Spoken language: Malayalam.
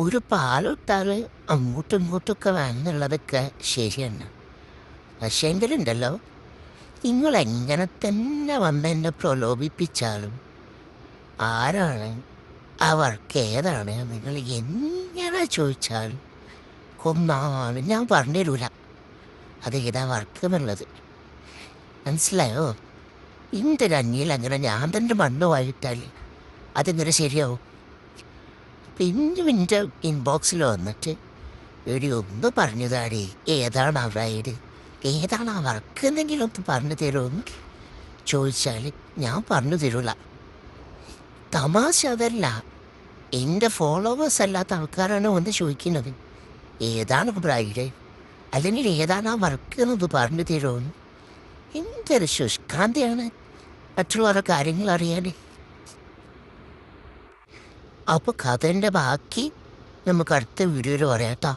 ഒരു പാലിട്ടാൽ അങ്ങോട്ടും ഇങ്ങോട്ടൊക്കെ വേണമെന്നുള്ളതൊക്കെ ശരിയാണ്. പക്ഷേ എങ്കിലുണ്ടല്ലോ, നിങ്ങൾ എങ്ങനെ തന്നെ വന്ന് എന്നെ പ്രലോഭിപ്പിച്ചാലും ആരാണ് ആ വർക്ക് ഏതാണ് നിങ്ങൾ എങ്ങനെ ചോദിച്ചാലും കൊന്നാലും ഞാൻ പറഞ്ഞു തരൂല അത് ഏതാ വർക്ക് എന്നുള്ളത്. മനസ്സിലായോ? എൻ്റെ ഒരു അന്യയിൽ അങ്ങനെ ഞാൻ തന്നെ മണ്ണ് വായിട്ടാൽ അതെങ്ങനെ ശരിയാവും? പിന്നെ എൻ്റെ ഇൻബോക്സിൽ വന്നിട്ട് എടി ഒന്ന് പറഞ്ഞു താടി, ഏതാണ് ആ റൈഡ്, ഏതാണ് ആ വർക്ക്, എന്തെങ്കിലും ഒന്ന് പറഞ്ഞു തരുമെന്ന് ചോദിച്ചാൽ ഞാൻ പറഞ്ഞു തരൂല. തമാശ അതല്ല, എൻ്റെ ഫോളോവേഴ്സ് അല്ലാത്ത ആൾക്കാരാണ് വന്ന് ചോദിക്കുന്നത് ഏതാണ് ബ്രൈഡ് അല്ലെങ്കിൽ ഏതാണ് ആ വർക്ക് എന്നത് പറഞ്ഞു തരുമെന്ന്. എന്തൊരു ശുഷ്കാന്തിയാണ് മറ്റുള്ളവരുടെ കാര്യങ്ങൾ അറിയാൻ. അപ്പോൾ കഥേൻ്റെ ബാക്കി നമുക്ക് അടുത്ത വീഡിയോയിൽ പറയാം കേട്ടോ.